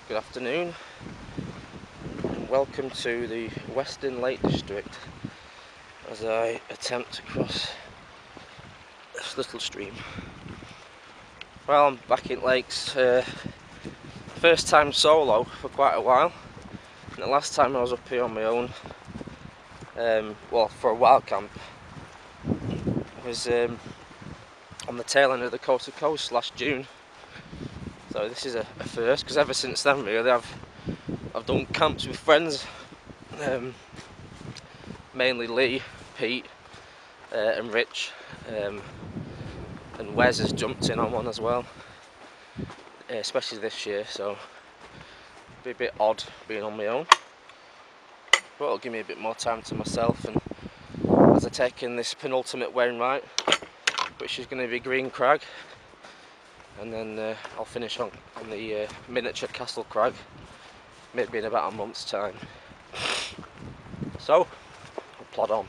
Good afternoon and welcome to the Western Lake District as I attempt to cross this little stream. Well, I'm back in lakes, first time solo for quite a while, and the last time I was up here on my own, well, for a wild camp, was on the tail end of the Coast to Coast last June. So this is a first, because ever since then really I've done camps with friends, mainly Lee, Pete and Rich, and Wes has jumped in on one as well, especially this year, so it'll be a bit odd being on my own, but it'll give me a bit more time to myself. And as I take in this penultimate wane right, which is going to be Green Crag, and then I'll finish on the miniature Castle Crag, maybe in about a month's time. So, I'll plod on.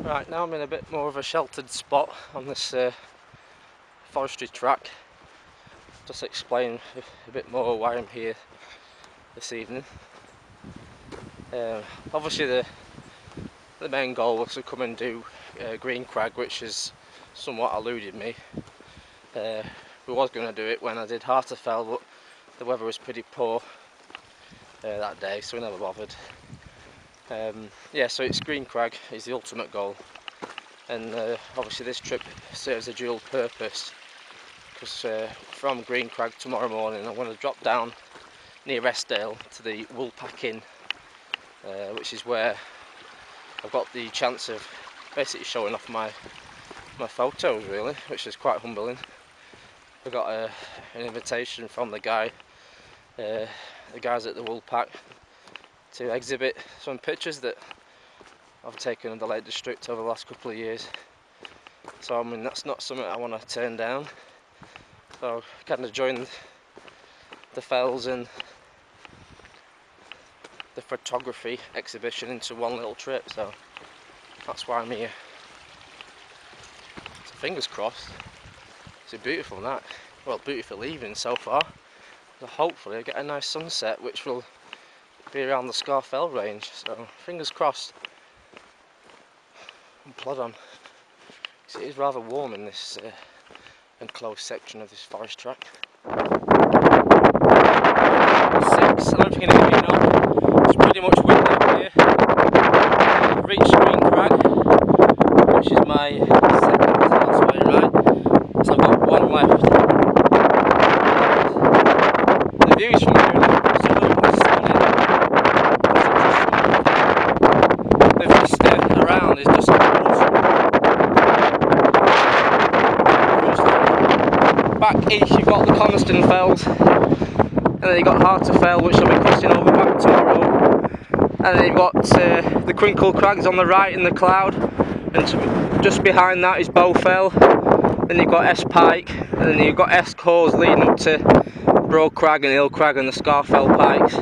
Right, now I'm in a bit more of a sheltered spot on this forestry track. Just explain a bit more why I'm here this evening. Obviously the main goal was to come and do Green Crag, which has somewhat eluded me. We was going to do it when I did Harterfell, but the weather was pretty poor that day, so we never bothered. Yeah, so it's Green Crag is the ultimate goal, and obviously this trip serves a dual purpose, because from Green Crag tomorrow morning I'm going to drop down near Eskdale to the Woolpack Inn, which is where I've got the chance of basically showing off my photos really, which is quite humbling. I got an invitation from the guys at the Woolpack to exhibit some pictures that I've taken of the Lake District over the last couple of years. So I mean, that's not something I want to turn down. So I kind of joined the fells and the photography exhibition into one little trip, so that's why I'm here. So fingers crossed. It's a beautiful night, well, beautiful evening so far. So hopefully I get a nice sunset, which will be around the Eskdale range, so fingers crossed. And plod on. It is rather warm in this enclosed section of this forest track. 6, I don't think it's going to give me enough. It's pretty much wind up here. I've reached Green Crag, which is my second to last way right, so I've got one left. The views from here are absolutely stunning. The vista around is just back east you've got the Coniston Fells, and then you've got Harterfell, which I'll be crossing over back tomorrow, and then you've got the Crinkle Crags on the right in the cloud, and just behind that is Bowfell, then you've got Pike, and then you've got Eskdale leading up to Broad Crag and Hill Crag and the Eskdale Pikes.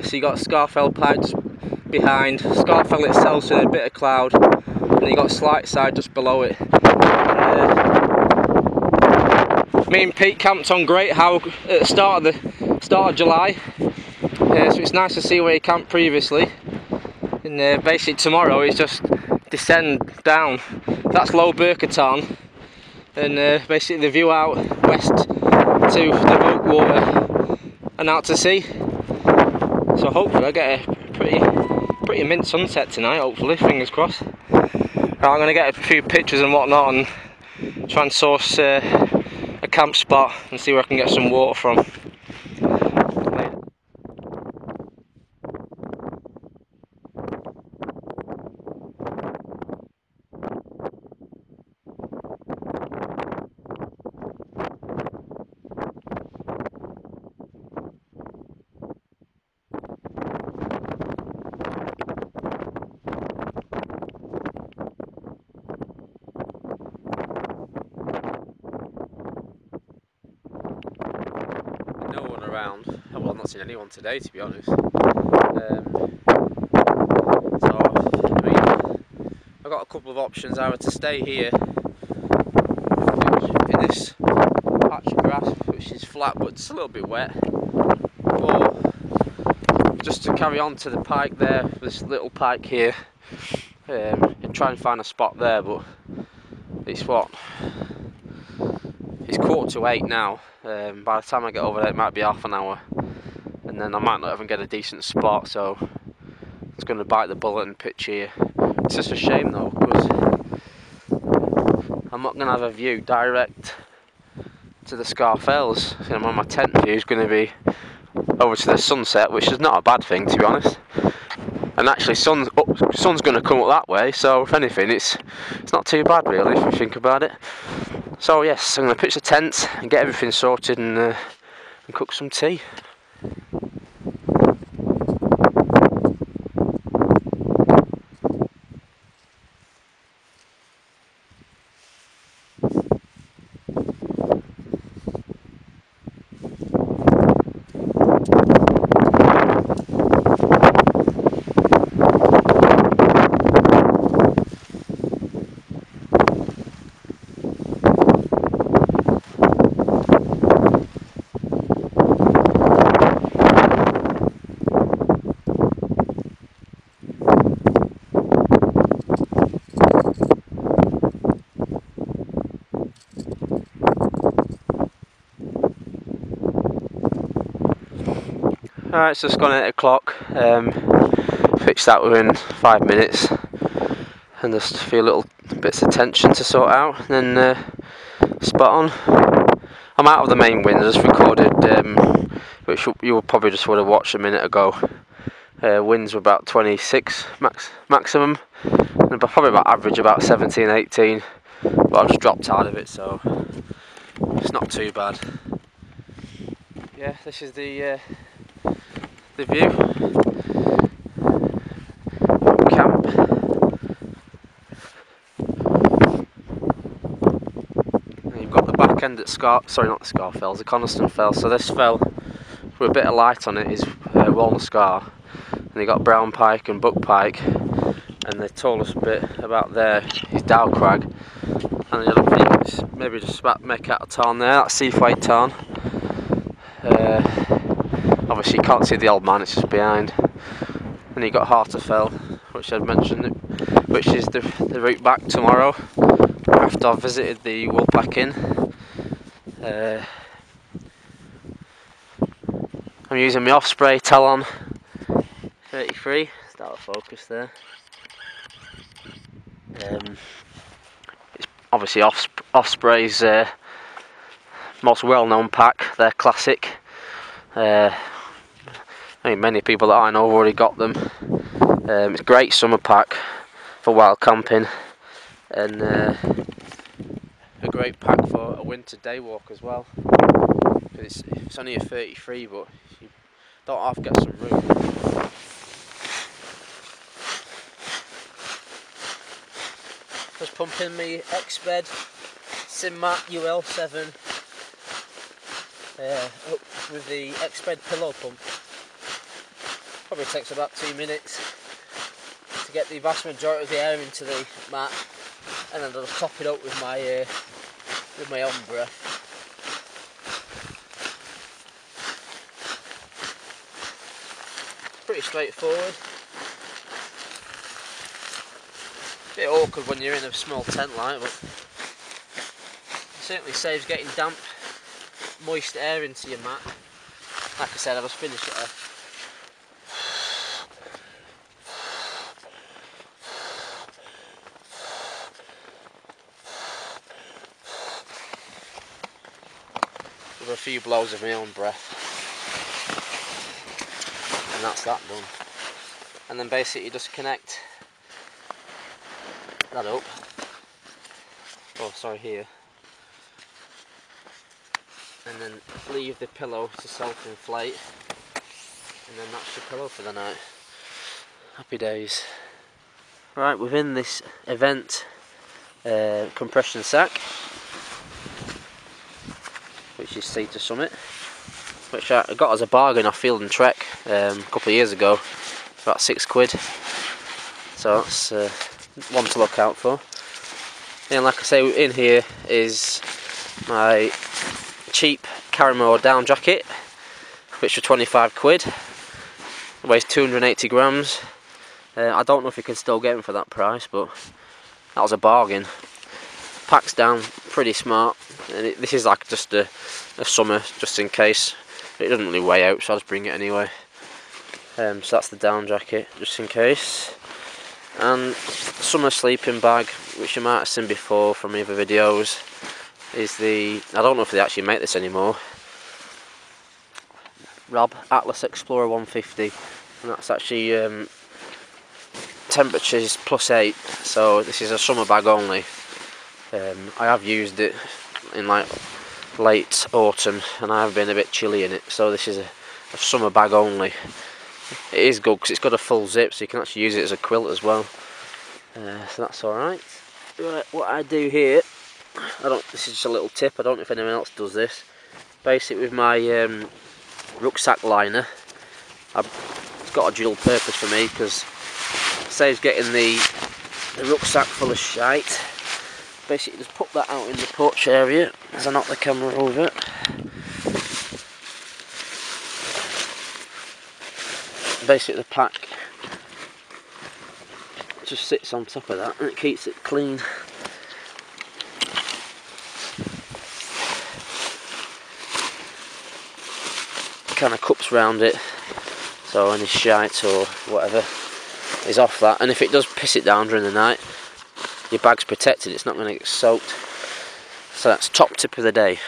So you've got Eskdale Pikes behind, Eskdale itself's in a bit of cloud, and you've got Slight Side just below it. Me and Pete camped on Great How at the start of July, so it's nice to see where he camped previously. And basically tomorrow is just descend down. That's Low Birkerton, and basically the view out west to the Oakwater and out to sea. So hopefully I get a pretty mint sunset tonight. Hopefully, fingers crossed. Right, I'm going to get a few pictures and whatnot and try and source a camp spot and see where I can get some water from. no one around. Well, I've not seen anyone today, to be honest. So, I mean, I've got a couple of options. Either to stay here in this patch of grass, which is flat but it's a little bit wet, or just to carry on to the pike there, this little pike here, and try and find a spot there. But it's what? It's 7:45 now. By the time I get over there, it might be half an hour, and then I might not even get a decent spot. So it's going to bite the bullet and pitch here. It's just a shame though, because I'm not going to have a view direct to the Scar Fells. My tent view is going to be over to the sunset, which is not a bad thing, to be honest. And actually, sun's going to come up that way, so if anything, it's not too bad really if you think about it. So yes, I'm going to pitch the tent and get everything sorted and cook some tea. Alright, it's just gone 8 o'clock. Fixed that within 5 minutes, and just a few little bits of tension to sort out, and then spot on. I'm out of the main wind. I just recorded, which you probably just would have watched a minute ago. Winds were about 26 maximum, and probably about average about 17, 18. But I've just dropped out of it, so it's not too bad. Yeah, this is the view from camp. And you've got the back end at the Coniston Fell. So this fell with a bit of light on it is Walnut Scar, and you got brown pike and buck pike, and they told us a bit about there is Dow Crag, and the other thing is maybe just about make out a tarn there, that's Seathwaite Tarn. Obviously you can't see the old man, it's just behind. And you got Harterfell, which I'd mentioned, which is the route back tomorrow after I've visited the Woolpack Inn. I'm using my Osprey Talon 33, start of focus there. It's obviously Osprey's most well-known pack, they're classic. I mean, many people that I know have already got them. It's a great summer pack for wild camping, and a great pack for a winter day walk as well. It's only a 33, but you don't have to get some room. Just pumping me Eskdale Simmat UL7 up with the Eskdale pillow pump. Probably takes about 2 minutes to get the vast majority of the air into the mat, and then I'll just top it up with my own breath. It's pretty straightforward. A bit awkward when you're in a small tent like, but it certainly saves getting damp, moist air into your mat. Like I said, I just finished it off. With a few blows of my own breath, and that's that done. And then basically you just connect that up, here, and then leave the pillow to self-inflate, and then that's your pillow for the night. Happy days. Right, within this event compression sack, which is Sea to Summit, which I got as a bargain off Field and Trek a couple of years ago, about £6. So that's one to look out for. And like I say, in here is my cheap Caramel down jacket, which was £25. It weighs 280 grams. I don't know if you can still get them for that price, but that was a bargain. Packs down pretty smart, and this is like just a summer, just in case. It doesn't really weigh out, so I'll just bring it anyway. So that's the down jacket, just in case. And summer sleeping bag, which you might have seen before from other videos, is the, I don't know if they actually make this anymore, Atlas Explorer 150, and that's actually temperatures +8, so this is a summer bag only. I have used it in like late autumn and I have been a bit chilly in it, so this is a summer bag only. It is good because it's got a full zip, so you can actually use it as a quilt as well. So that's alright. Right, what I do here, this is just a little tip, I don't know if anyone else does this. Basically with my rucksack liner, it's got a dual purpose for me, because it saves getting the rucksack full of shite. Basically just put that out in the porch area as I knock the camera over. Basically the pack just sits on top of that and it keeps it clean. Kind of cups round it, so any shite or whatever is off that, and if it does piss it down during the night, your bag's protected, it's not going to get soaked. So that's top tip of the day.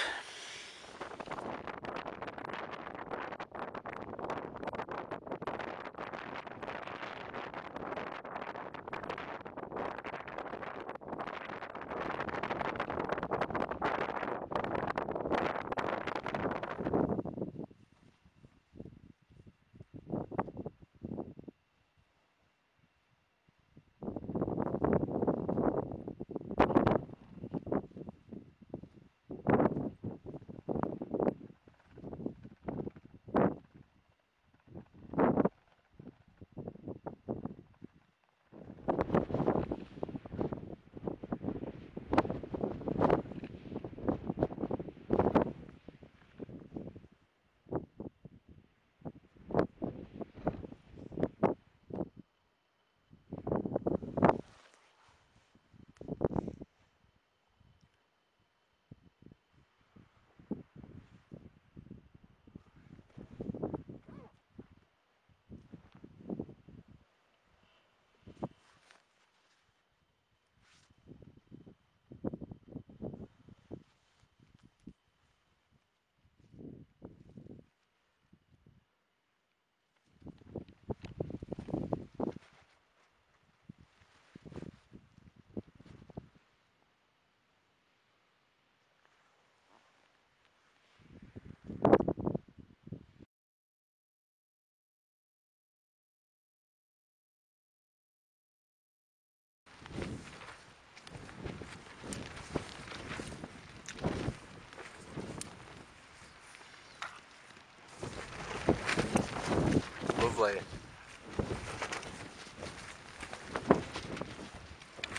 Lovely.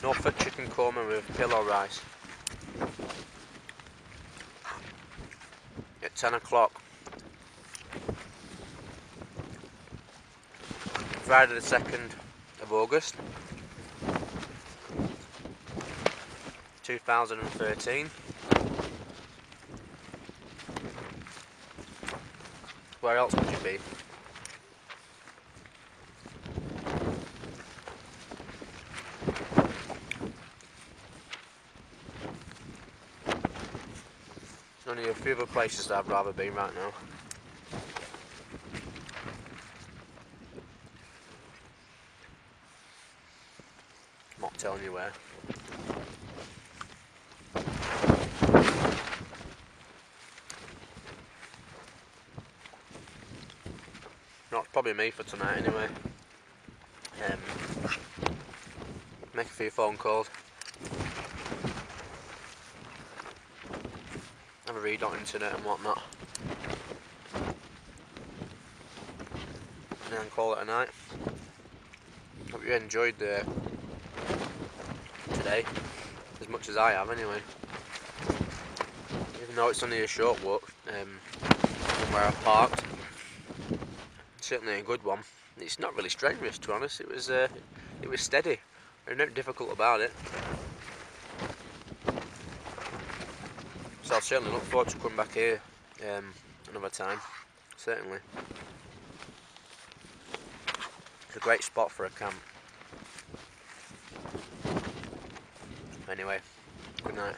Norfolk chicken korma with pillow rice. At 10 o'clock. Friday the 2nd of August 2013. Where else would you be? There's only a few other places that I'd rather be right now. I'm not telling you where. No, it's probably me for tonight anyway. Make a few phone calls. Have a read on internet and whatnot. then call it a night. Hope you enjoyed today, as much as I have anyway. Even though it's only a short walk from where I parked, certainly a good one. It's not really strenuous, to be honest. It was steady. There's nothing difficult about it. So I'll certainly look forward to coming back here another time. Certainly. It's a great spot for a camp. Anyway, good night.